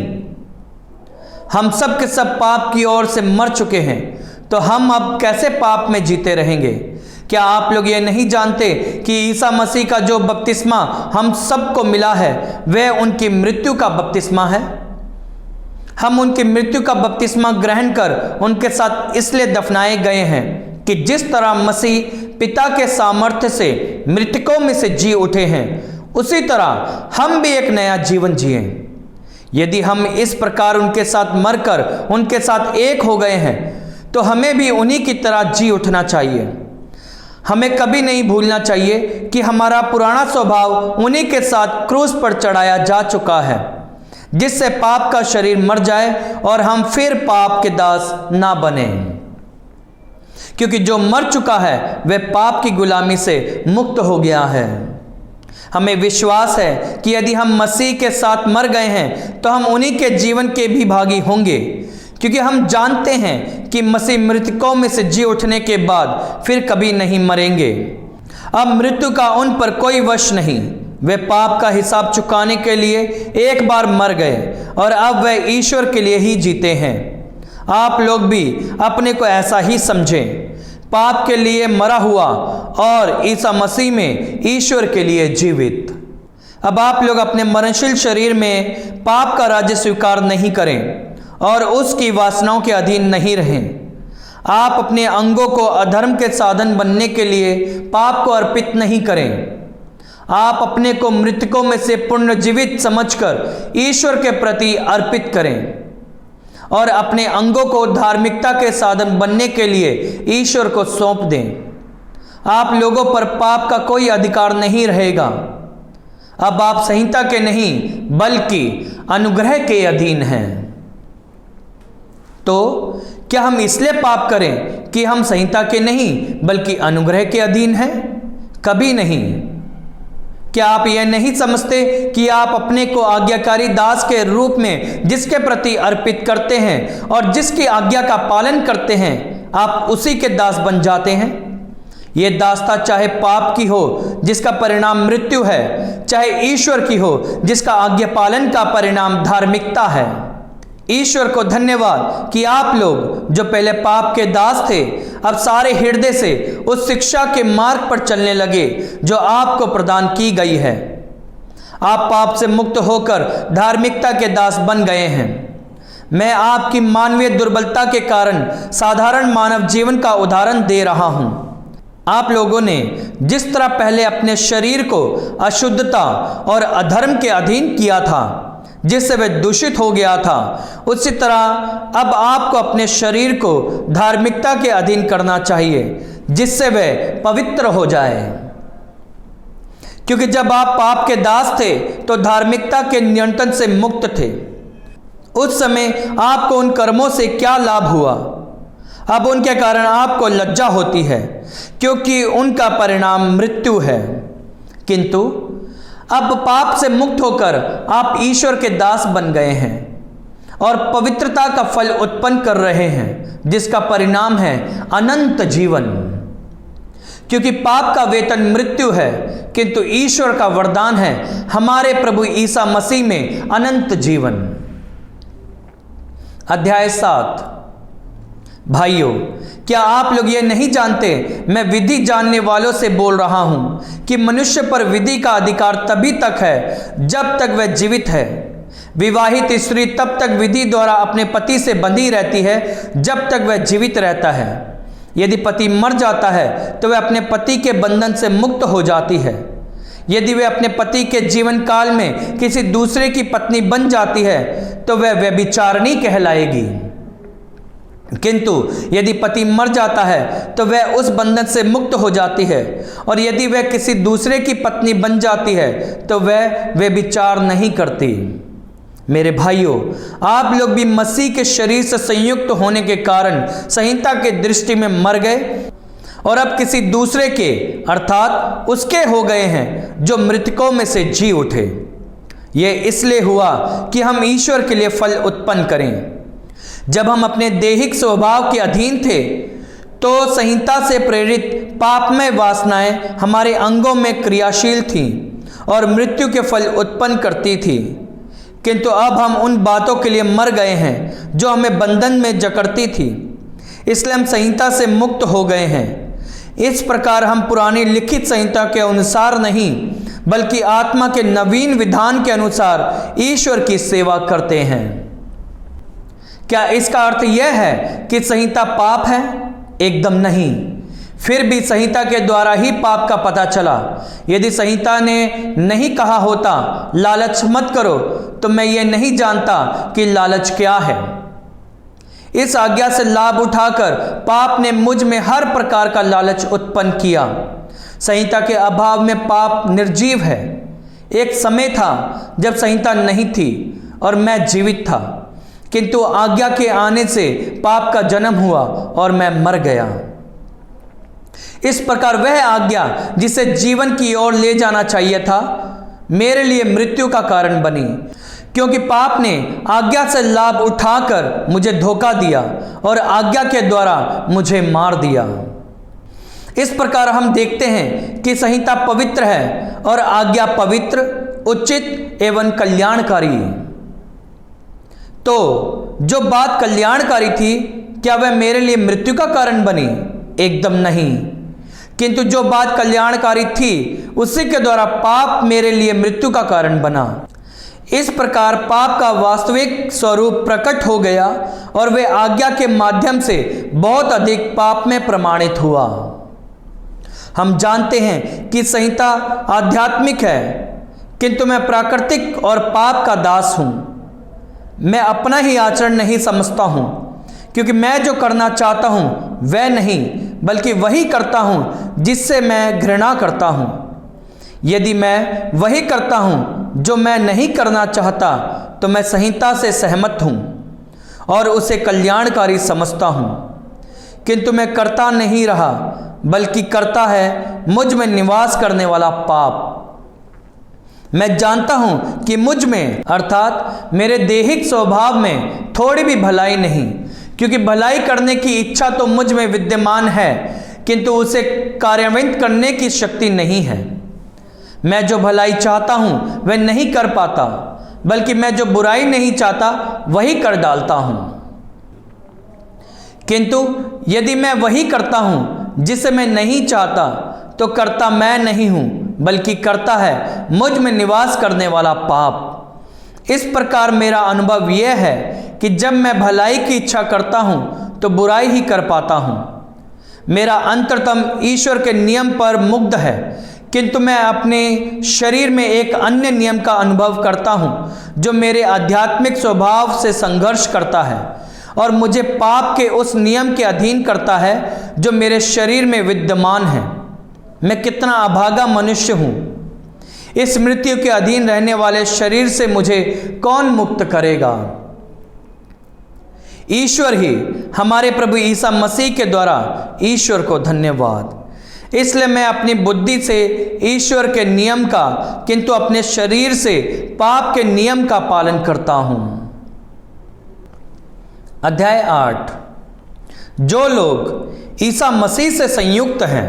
हम सब के सब पाप की ओर से मर चुके हैं, तो हम अब कैसे पाप में जीते रहेंगे? क्या आप लोग ये नहीं जानते कि ईसा मसीह का जो बपतिस्मा हम सबको मिला है वह उनकी मृत्यु का बपतिस्मा है? हम उनकी मृत्यु का बपतिस्मा ग्रहण कर उनके साथ इसलिए दफनाए गए हैं कि जिस तरह मसीह पिता के सामर्थ्य से मृतकों में से जी उठे हैं, उसी तरह हम भी एक नया जीवन जिए। यदि हम इस प्रकार उनके साथ मरकर उनके साथ एक हो गए हैं, तो हमें भी उन्हीं की तरह जी उठना चाहिए। हमें कभी नहीं भूलना चाहिए कि हमारा पुराना स्वभाव उन्हीं के साथ क्रूस पर चढ़ाया जा चुका है, जिससे पाप का शरीर मर जाए और हम फिर पाप के दास ना बने, क्योंकि जो मर चुका है वह पाप की गुलामी से मुक्त हो गया है। हमें विश्वास है कि यदि हम मसीह के साथ मर गए हैं तो हम उन्हीं के जीवन के भी भागी होंगे, क्योंकि हम जानते हैं कि मसीह मृतकों में से जी उठने के बाद फिर कभी नहीं मरेंगे। अब मृत्यु का उन पर कोई वश नहीं। वे पाप का हिसाब चुकाने के लिए एक बार मर गए और अब वे ईश्वर के लिए ही जीते हैं। आप लोग भी अपने को ऐसा ही समझें, पाप के लिए मरा हुआ और ईसा मसीह में ईश्वर के लिए जीवित। अब आप लोग अपने मरणशील शरीर में पाप का राज्य स्वीकार नहीं करें और उसकी वासनाओं के अधीन नहीं रहें। आप अपने अंगों को अधर्म के साधन बनने के लिए पाप को अर्पित नहीं करें। आप अपने को मृतकों में से पुनर्जीवित समझकर ईश्वर के प्रति अर्पित करें और अपने अंगों को धार्मिकता के साधन बनने के लिए ईश्वर को सौंप दें। आप लोगों पर पाप का कोई अधिकार नहीं रहेगा। अब आप संहिता के नहीं बल्कि अनुग्रह के अधीन हैं। तो क्या हम इसलिए पाप करें कि हम संहिता के नहीं बल्कि अनुग्रह के अधीन हैं? कभी नहीं। क्या आप यह नहीं समझते कि आप अपने को आज्ञाकारी दास के रूप में जिसके प्रति अर्पित करते हैं और जिसकी आज्ञा का पालन करते हैं, आप उसी के दास बन जाते हैं? ये दासता चाहे पाप की हो जिसका परिणाम मृत्यु है, चाहे ईश्वर की हो जिसका आज्ञा पालन का परिणाम धार्मिकता है। ईश्वर को धन्यवाद कि आप लोग जो पहले पाप के दास थे, अब सारे हृदय से उस शिक्षा के मार्ग पर चलने लगे जो आपको प्रदान की गई है। आप पाप से मुक्त होकर धार्मिकता के दास बन गए हैं। मैं आपकी मानवीय दुर्बलता के कारण साधारण मानव जीवन का उदाहरण दे रहा हूं। आप लोगों ने जिस तरह पहले अपने शरीर को अशुद्धता और अधर्म के अधीन किया था, जिससे वह दूषित हो गया था, उसी तरह अब आपको अपने शरीर को धार्मिकता के अधीन करना चाहिए, जिससे वह पवित्र हो जाए। क्योंकि जब आप पाप के दास थे तो धार्मिकता के नियंत्रण से मुक्त थे। उस समय आपको उन कर्मों से क्या लाभ हुआ? अब उनके कारण आपको लज्जा होती है, क्योंकि उनका परिणाम मृत्यु है। किंतु अब पाप से मुक्त होकर आप ईश्वर के दास बन गए हैं और पवित्रता का फल उत्पन्न कर रहे हैं, जिसका परिणाम है अनंत जीवन। क्योंकि पाप का वेतन मृत्यु है, किंतु ईश्वर का वरदान है हमारे प्रभु ईसा मसीह में अनंत जीवन। अध्याय 7। भाइयों, क्या आप लोग ये नहीं जानते, मैं विधि जानने वालों से बोल रहा हूं कि मनुष्य पर विधि का अधिकार तभी तक है जब तक वह जीवित है। विवाहित स्त्री तब तक विधि द्वारा अपने पति से बंधी रहती है जब तक वह जीवित रहता है। यदि पति मर जाता है तो वह अपने पति के बंधन से मुक्त हो जाती है। यदि वह अपने पति के जीवन काल में किसी दूसरे की पत्नी बन जाती है तो वह व्यभिचारिणी कहलाएगी। किंतु यदि पति मर जाता है तो वह उस बंधन से मुक्त हो जाती है, और यदि वह किसी दूसरे की पत्नी बन जाती है तो वह व्यभिचार नहीं करती। मेरे भाइयों, आप लोग भी मसीह के शरीर से संयुक्त होने के कारण संहिता के दृष्टि में मर गए और अब किसी दूसरे के अर्थात उसके हो गए हैं जो मृतकों में से जी उठे। यह इसलिए हुआ कि हम ईश्वर के लिए फल उत्पन्न करें। जब हम अपने दैहिक स्वभाव के अधीन थे तो संहिता से प्रेरित पापमय वासनाएं हमारे अंगों में क्रियाशील थीं और मृत्यु के फल उत्पन्न करती थी। किंतु अब हम उन बातों के लिए मर गए हैं जो हमें बंधन में जकड़ती थी, इसलिए हम संहिता से मुक्त हो गए हैं। इस प्रकार हम पुरानी लिखित संहिता के अनुसार नहीं बल्कि आत्मा के नवीन विधान के अनुसार ईश्वर की सेवा करते हैं। क्या इसका अर्थ यह है कि संहिता पाप है? एकदम नहीं। फिर भी संहिता के द्वारा ही पाप का पता चला। यदि संहिता ने नहीं कहा होता लालच मत करो, तो मैं ये नहीं जानता कि लालच क्या है। इस आज्ञा से लाभ उठाकर पाप ने मुझ में हर प्रकार का लालच उत्पन्न किया। संहिता के अभाव में पाप निर्जीव है। एक समय था जब संहिता नहीं थी और मैं जीवित था, किंतु आज्ञा के आने से पाप का जन्म हुआ और मैं मर गया। इस प्रकार वह आज्ञा जिसे जीवन की ओर ले जाना चाहिए था मेरे लिए मृत्यु का कारण बनी, क्योंकि पाप ने आज्ञा से लाभ उठाकर मुझे धोखा दिया और आज्ञा के द्वारा मुझे मार दिया। इस प्रकार हम देखते हैं कि संहिता पवित्र है और आज्ञा पवित्र, उचित एवं कल्याणकारी। तो जो बात कल्याणकारी थी, क्या वह मेरे लिए मृत्यु का कारण बनी? एकदम नहीं। किंतु जो बात कल्याणकारी थी उसी के द्वारा पाप मेरे लिए मृत्यु का कारण बना। इस प्रकार पाप का वास्तविक स्वरूप प्रकट हो गया और वे आज्ञा के माध्यम से बहुत अधिक पाप में प्रमाणित हुआ। हम जानते हैं कि संहिता आध्यात्मिक है, किंतु मैं प्राकृतिक और पाप का दास हूँ। मैं अपना ही आचरण नहीं समझता हूँ, क्योंकि मैं जो करना चाहता हूँ वह नहीं बल्कि वही करता हूँ जिससे मैं घृणा करता हूँ। यदि मैं वही करता हूँ जो मैं नहीं करना चाहता तो मैं संहिता से सहमत हूँ और उसे कल्याणकारी समझता हूँ। किंतु मैं करता नहीं रहा बल्कि करता है मुझ में निवास करने वाला पाप। मैं जानता हूँ कि मुझ में अर्थात मेरे दैहिक स्वभाव में थोड़ी भी भलाई नहीं, क्योंकि भलाई करने की इच्छा तो मुझ में विद्यमान है किंतु उसे कार्यान्वित करने की शक्ति नहीं है। मैं जो भलाई चाहता हूँ वह नहीं कर पाता, बल्कि मैं जो बुराई नहीं चाहता वही कर डालता हूँ। किंतु यदि मैं वही करता हूँ जिसे मैं नहीं चाहता तो करता मैं नहीं हूँ बल्कि करता है मुझ में निवास करने वाला पाप। इस प्रकार मेरा अनुभव यह है कि जब मैं भलाई की इच्छा करता हूँ तो बुराई ही कर पाता हूँ। मेरा अंतरतम ईश्वर के नियम पर मुग्ध है, किंतु मैं अपने शरीर में एक अन्य नियम का अनुभव करता हूँ जो मेरे आध्यात्मिक स्वभाव से संघर्ष करता है और मुझे पाप के उस नियम के अधीन करता है जो मेरे शरीर में विद्यमान है। मैं कितना अभागा मनुष्य हूँ। इस मृत्यु के अधीन रहने वाले शरीर से मुझे कौन मुक्त करेगा? ईश्वर ही हमारे प्रभु ईसा मसीह के द्वारा। ईश्वर को धन्यवाद। इसलिए मैं अपनी बुद्धि से ईश्वर के नियम का किंतु अपने शरीर से पाप के नियम का पालन करता हूं। अध्याय 8। जो लोग ईसा मसीह से संयुक्त हैं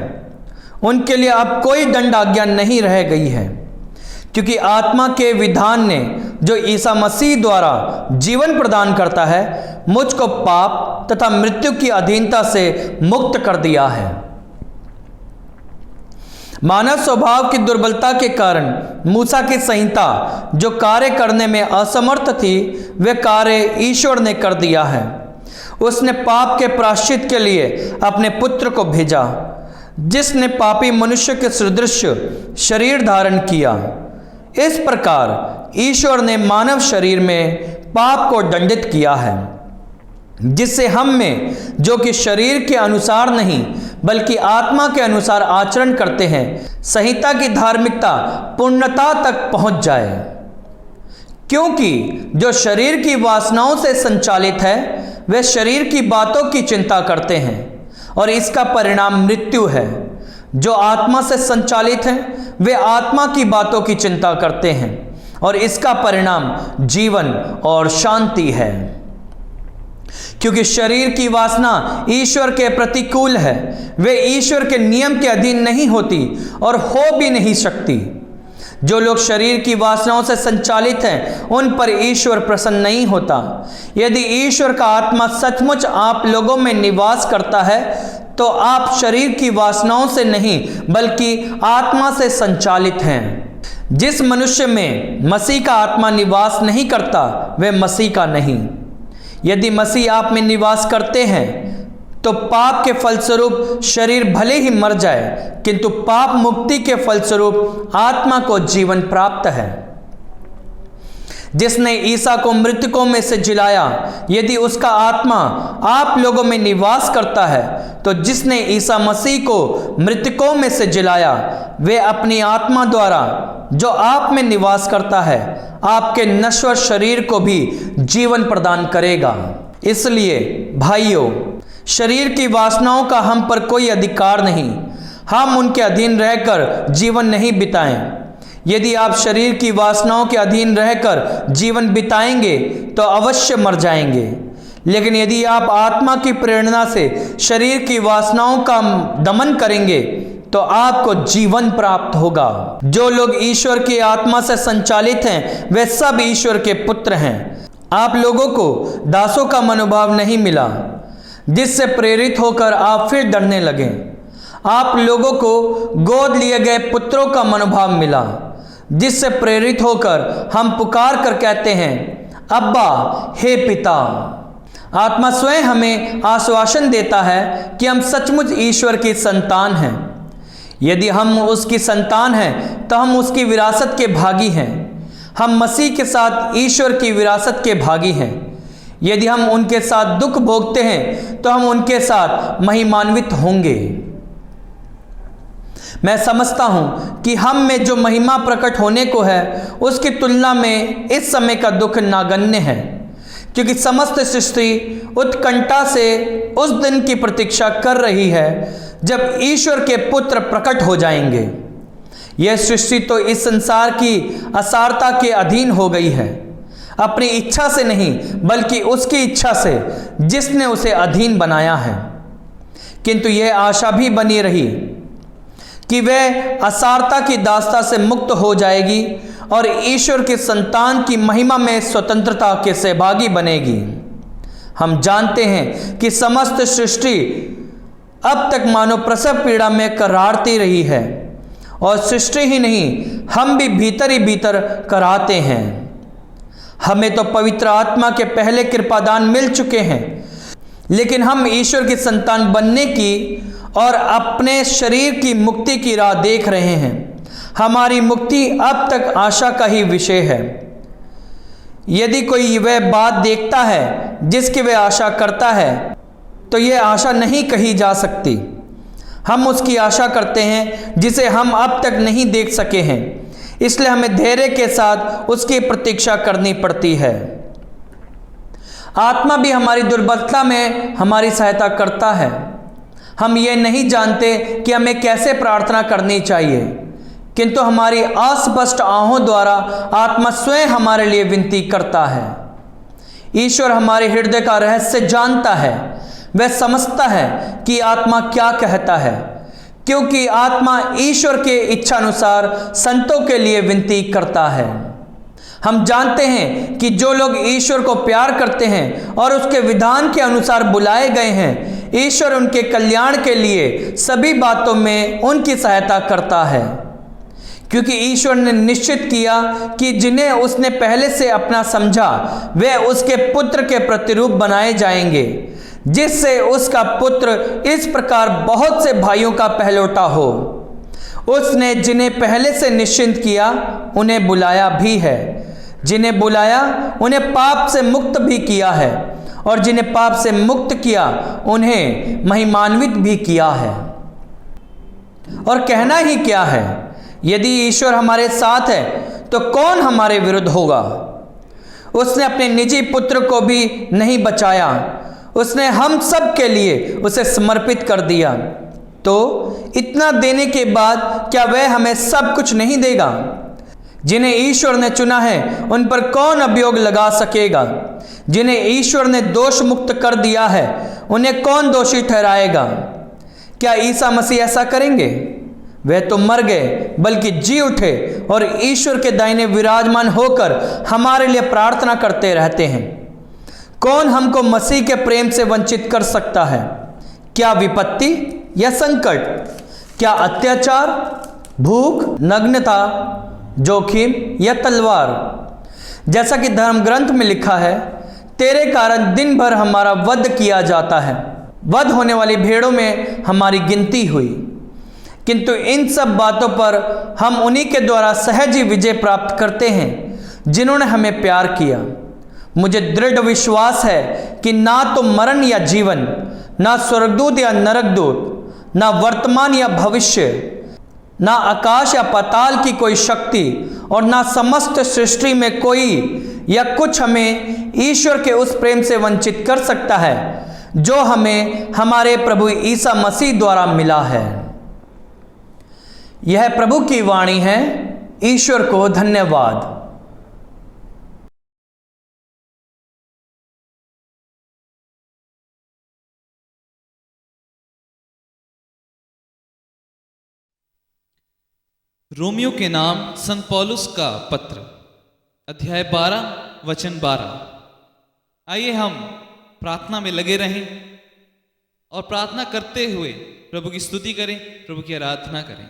उनके लिए अब कोई दंड आज्ञा नहीं रह गई है, क्योंकि आत्मा के विधान ने जो ईसा मसीह द्वारा जीवन प्रदान करता है मुझको पाप तथा मृत्यु की अधीनता से मुक्त कर दिया है। मानव स्वभाव की दुर्बलता के कारण मूसा की संहिता जो कार्य करने में असमर्थ थी वे कार्य ईश्वर ने कर दिया है। उसने पाप के प्रायश्चित के लिए अपने पुत्र को भेजा, जिसने पापी मनुष्य के सदृश शरीर धारण किया। इस प्रकार ईश्वर ने मानव शरीर में पाप को दंडित किया है, जिससे हम में जो कि शरीर के अनुसार नहीं बल्कि आत्मा के अनुसार आचरण करते हैं संहिता की धार्मिकता पूर्णता तक पहुंच जाए। क्योंकि जो शरीर की वासनाओं से संचालित है वे शरीर की बातों की चिंता करते हैं और इसका परिणाम मृत्यु है। जो आत्मा से संचालित हैं वे आत्मा की बातों की चिंता करते हैं और इसका परिणाम जीवन और शांति है। क्योंकि शरीर की वासना ईश्वर के प्रतिकूल है, वे ईश्वर के नियम के अधीन नहीं होती और हो भी नहीं सकती। जो लोग शरीर की वासनाओं से संचालित हैं उन पर ईश्वर प्रसन्न नहीं होता। यदि ईश्वर का आत्मा सचमुच आप लोगों में निवास करता है तो आप शरीर की वासनाओं से नहीं बल्कि आत्मा से संचालित हैं। जिस मनुष्य में मसीह का आत्मा निवास नहीं करता वह मसीह का नहीं। यदि मसीह आप में निवास करते हैं तो पाप के फलस्वरूप शरीर भले ही मर जाए किंतु पाप मुक्ति के फलस्वरूप आत्मा को जीवन प्राप्त है। जिसने ईसा को मृतकों में से जिलाया, यदि उसका आत्मा आप लोगों में निवास करता है तो जिसने ईसा मसीह को मृतकों में से जिलाया वे अपनी आत्मा द्वारा जो आप में निवास करता है आपके नश्वर शरीर को भी जीवन प्रदान करेगा। इसलिए भाइयों, शरीर की वासनाओं का हम पर कोई अधिकार नहीं, हम उनके अधीन रहकर जीवन नहीं बिताएं। यदि आप शरीर की वासनाओं के अधीन रहकर जीवन बिताएंगे तो अवश्य मर जाएंगे, लेकिन यदि आप आत्मा की प्रेरणा से शरीर की वासनाओं का दमन करेंगे तो आपको जीवन प्राप्त होगा। जो लोग ईश्वर की आत्मा से संचालित हैं वे सब ईश्वर के पुत्र हैं। आप लोगों को दासों का मनोभाव नहीं मिला जिससे प्रेरित होकर आप फिर डरने लगे। आप लोगों को गोद लिए गए पुत्रों का मनोभाव मिला जिससे प्रेरित होकर हम पुकार कर कहते हैं, अब्बा, हे पिता। आत्मा स्वयं हमें आश्वासन देता है कि हम सचमुच ईश्वर की संतान हैं। यदि हम उसकी संतान हैं तो हम उसकी विरासत के भागी हैं। हम मसीह के साथ ईश्वर की विरासत के भागी हैं। यदि हम उनके साथ दुख भोगते हैं तो हम उनके साथ महिमान्वित होंगे। मैं समझता हूं कि हम में जो महिमा प्रकट होने को है उसकी तुलना में इस समय का दुख नागण्य है, क्योंकि समस्त सृष्टि उत्कंठा से उस दिन की प्रतीक्षा कर रही है जब ईश्वर के पुत्र प्रकट हो जाएंगे। यह सृष्टि तो इस संसार की असारता के अधीन हो गई है, अपनी इच्छा से नहीं बल्कि उसकी इच्छा से जिसने उसे अधीन बनाया है। किंतु यह आशा भी बनी रही कि वह असारता की दास्ता से मुक्त हो जाएगी और ईश्वर के संतान की महिमा में स्वतंत्रता के सहभागी बनेगी। हम जानते हैं कि समस्त सृष्टि अब तक मानो प्रसव पीड़ा में करारती रही है, और सृष्टि ही नहीं हम भी भीतर ही भीतर कराते हैं। हमें तो पवित्र आत्मा के पहले कृपादान मिल चुके हैं, लेकिन हम ईश्वर की संतान बनने की और अपने शरीर की मुक्ति की राह देख रहे हैं। हमारी मुक्ति अब तक आशा का ही विषय है। यदि कोई वह बात देखता है जिसकी वह आशा करता है तो यह आशा नहीं कही जा सकती। हम उसकी आशा करते हैं जिसे हम अब तक नहीं देख सके हैं, इसलिए हमें धैर्य के साथ उसकी प्रतीक्षा करनी पड़ती है। आत्मा भी हमारी दुर्बलता में हमारी सहायता करता है। हम ये नहीं जानते कि हमें कैसे प्रार्थना करनी चाहिए, किंतु हमारी अस्पष्ट आहों द्वारा आत्मा स्वयं हमारे लिए विनती करता है। ईश्वर हमारे हृदय का रहस्य जानता है, वह समझता है कि आत्मा क्या कहता है, क्योंकि आत्मा ईश्वर के इच्छानुसार संतों के लिए विनती करता है। हम जानते हैं कि जो लोग ईश्वर को प्यार करते हैं और उसके विधान के अनुसार बुलाए गए हैं, ईश्वर उनके कल्याण के लिए सभी बातों में उनकी सहायता करता है, क्योंकि ईश्वर ने निश्चित किया कि जिन्हें उसने पहले से अपना समझा वे उसके पुत्र के प्रतिरूप बनाए जाएंगे, जिससे उसका पुत्र इस प्रकार बहुत से भाइयों का पहलौठा हो। उसने जिन्हें पहले से निश्चित किया उन्हें बुलाया भी है, जिन्हें बुलाया उन्हें पाप से मुक्त भी किया है, और जिन्हें पाप से मुक्त किया उन्हें महिमान्वित भी किया है। और कहना ही क्या है, यदि ईश्वर हमारे साथ है तो कौन हमारे विरुद्ध होगा। उसने अपने निजी पुत्र को भी नहीं बचाया, उसने हम सब के लिए उसे समर्पित कर दिया, तो इतना देने के बाद क्या वह हमें सब कुछ नहीं देगा। जिन्हें ईश्वर ने चुना है उन पर कौन अभियोग लगा सकेगा। जिन्हें ईश्वर ने दोष मुक्त कर दिया है उन्हें कौन दोषी ठहराएगा। क्या ईसा मसीह ऐसा करेंगे? वह तो मर गए बल्कि जी उठे और ईश्वर के दाहिने विराजमान होकर हमारे लिए प्रार्थना करते रहते हैं। कौन हमको मसीह के प्रेम से वंचित कर सकता है? क्या विपत्ति या संकट, क्या अत्याचार, भूख, नग्नता, जोखिम या तलवार? जैसा कि धर्म ग्रंथ में लिखा है, तेरे कारण दिन भर हमारा वध किया जाता है, वध होने वाली भेड़ों में हमारी गिनती हुई। किंतु इन सब बातों पर हम उन्हीं के द्वारा सहज ही विजय प्राप्त करते हैं जिन्होंने हमें प्यार किया। मुझे दृढ़ विश्वास है कि ना तो मरण या जीवन, ना स्वर्गदूत या नरकदूत, ना वर्तमान या भविष्य, ना आकाश या पाताल की कोई शक्ति और ना समस्त सृष्टि में कोई या कुछ हमें ईश्वर के उस प्रेम से वंचित कर सकता है जो हमें हमारे प्रभु ईसा मसीह द्वारा मिला है। यह प्रभु की वाणी है। ईश्वर को धन्यवाद। रोमियो के नाम संत पौलुस का पत्र, अध्याय 12 वचन 12। आइए हम प्रार्थना में लगे रहें और प्रार्थना करते हुए प्रभु की स्तुति करें, प्रभु की आराधना करें।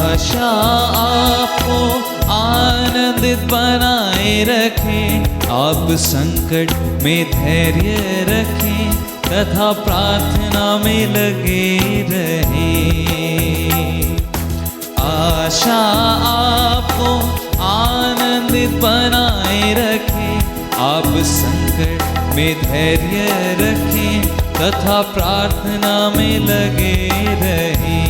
आशा आपको आनंदित बनाए रखें, आप संकट में धैर्य रखें तथा प्रार्थना में लगे रहें। आशा आपको आनंदित बनाए रखें, आप संकट में धैर्य रखें तथा प्रार्थना में लगे रहें।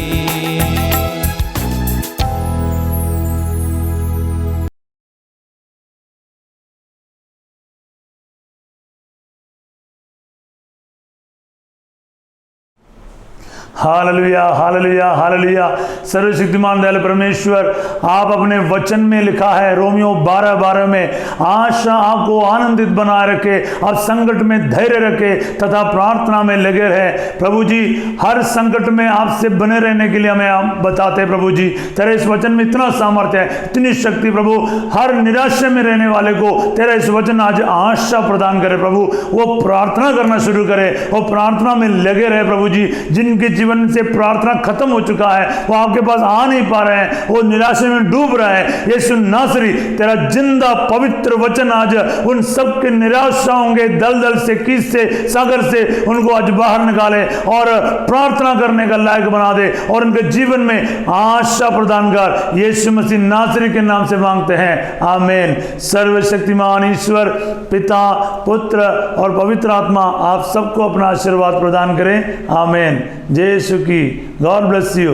Hallelujah, hallelujah, hallelujah. सर्वशक्तिमान दयालु परमेश्वर, आप अपने वचन में लिखा है रोमियो 12:12 में, आशा आपको आनंदित बनाए रखे और संकट में धैर्य रखे तथा प्रार्थना में लगे रहे। प्रभु जी, हर संकट में आपसे बने रहने के लिए हमें आप बताते हैं। प्रभु जी, तेरे इस वचन में इतना सामर्थ्य है, इतनी शक्ति। प्रभु, हर निराशा में रहने वाले को तेरा इस वचन आज आशा प्रदान करे। प्रभु, वो प्रार्थना करना शुरू करे, वो प्रार्थना में लगे रहे। प्रभु जी, जिनके जीवन से प्रार्थना खत्म हो चुका है, वो आपके पास आ नहीं पा रहे हैं, वो निराशा में डूब रहा है, यीशु नासरी तेरा जिंदा पवित्र वचन आज उन सब के निराशाओं के दलदल से, कीस से, सागर से उनको आज बाहर निकाले और प्रार्थना करने का लायक बना दे और उनके जीवन में आशा प्रदान कर। यीशु मसीह नासरी के नाम से मांगते हैं, आमीन। सर्वशक्तिमान ईश्वर पिता, पुत्र और पवित्र आत्मा आप सबको अपना आशीर्वाद प्रदान करें, आमीन। यीशु की, गॉड ब्लेस यू।